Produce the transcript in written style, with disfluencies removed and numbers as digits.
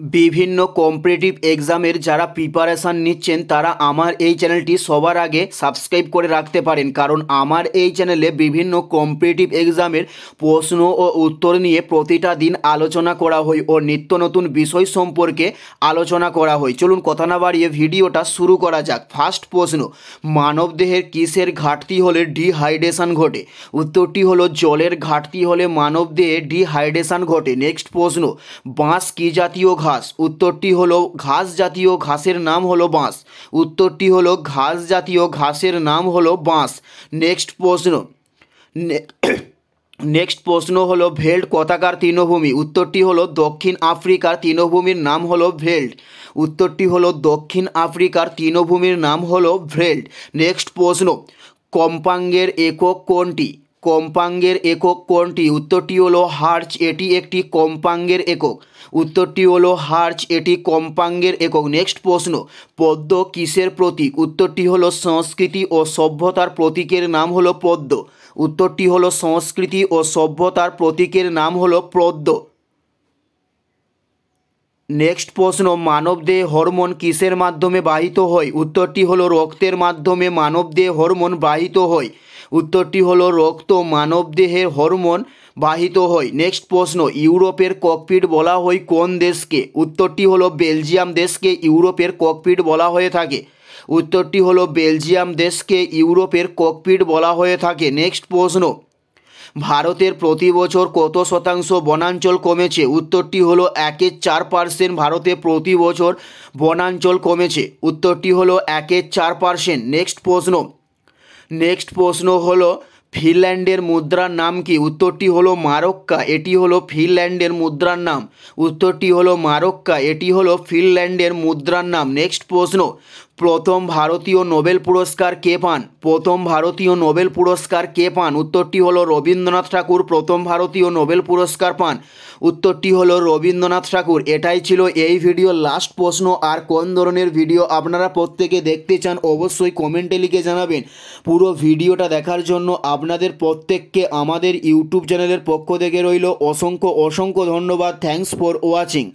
বিভিন্ন কম্পিটিটিভ এক্সামের যারা প্রিপারেশান নিচ্ছেন তারা আমার এই চ্যানেলটি সবার আগে সাবস্ক্রাইব করে রাখতে পারেন, কারণ আমার এই চ্যানেলে বিভিন্ন কম্পিটিটিভ এক্সামের প্রশ্ন ও উত্তর নিয়ে প্রতিটা দিন আলোচনা করা হয় ও নিত্য নতুন বিষয় সম্পর্কে আলোচনা করা হয়। চলুন কথা না বাড়িয়ে ভিডিওটা শুরু করা যাক। ফার্স্ট প্রশ্ন, মানবদেহের কিসের ঘাটতি হলে ডিহাইড্রেশন ঘটে? উত্তরটি হলো জলের ঘাটতি হলে মানবদেহে ডিহাইড্রেশন ঘটে। নেক্সট প্রশ্ন, বাঁশ কী জাতীয় ঘাস? উত্তরটি হলো ঘাস জাতীয় ঘাসের নাম হলো বাঁশ। উত্তরটি হলো ঘাস জাতীয় ঘাসের নাম হলো বাঁশ। নেক্সট প্রশ্ন হলো ভেল্ট কোথাকার তৃণভূমি? উত্তরটি হলো দক্ষিণ আফ্রিকার তৃণভূমির নাম হলো ভেল্ট। উত্তরটি হলো দক্ষিণ আফ্রিকার তৃণভূমির নাম হলো ভেল্ট। নেক্সট প্রশ্ন, কম্পাঙ্কের একক কোনটি? কম্পাঙ্কের একক কোনটি? উত্তরটি হলো হার্জ, এটি একটি কম্পাঙ্কের একক। উত্তরটি হলো হার্জ, এটি কম্পাঙ্কের একক। নেক্সট প্রশ্ন, পদ্ম কিসের প্রতীক? উত্তরটি হলো সংস্কৃতি ও সভ্যতার প্রতীকের নাম হলো পদ্ম। উত্তরটি হলো সংস্কৃতি ও সভ্যতার প্রতীকের নাম হলো পদ্ম। নেক্সট প্রশ্ন, মানবদেহে হরমোন কিসের মাধ্যমে বাহিত হয়? উত্তরটি হলো রক্তের মাধ্যমে মানবদেহে হরমোন বাহিত হয়। উত্তরটি হলো রক্ত মানবদেহের হরমোন বাহিত হয়। নেক্সট প্রশ্ন, ইউরোপের ককপিট বলা হয় কোন দেশকে? উত্তরটি হলো বেলজিয়াম দেশকে ইউরোপের ককপিট বলা হয়ে থাকে। উত্তরটি হলো বেলজিয়াম দেশকে ইউরোপের ককপিট বলা হয়ে থাকে। নেক্সট প্রশ্ন, ভারতের প্রতি বছর কত শতাংশ বনাঞ্চল কমেছে? উত্তরটি হলো 1/4%। ভারতে প্রতি বছর বনাঞ্চল কমেছে। উত্তরটি হলো 1/4%। নেক্সট প্রশ্ন হলো ফিনল্যান্ডের মুদ্রার নাম কি? উত্তরটি হলো মারক্কা, এটি হলো ফিনল্যান্ডের মুদ্রার নাম। উত্তরটি হলো মারক্কা, এটি হলো ফিনল্যান্ডের মুদ্রার নাম। নেক্সট প্রশ্ন, প্রথম ভারতীয় নোবেল পুরস্কার কে পান? প্রথম ভারতীয় নোবেল পুরস্কার কে পান? উত্তরটি হলো রবীন্দ্রনাথ ঠাকুর প্রথম ভারতীয় নোবেল পুরস্কার পান। উত্তরটি হলো রবীন্দ্রনাথ ঠাকুর। এটাই ছিল এই ভিডিওর লাস্ট প্রশ্ন। আর কোন ধরনের ভিডিও আপনারা প্রত্যেকে দেখতে চান অবশ্যই কমেন্টে লিখে জানাবেন। পুরো ভিডিওটা দেখার জন্য আপনাদের প্রত্যেককে আমাদের ইউটিউব চ্যানেলের পক্ষ থেকে রইল অসংখ্য ধন্যবাদ। Thanks for watching.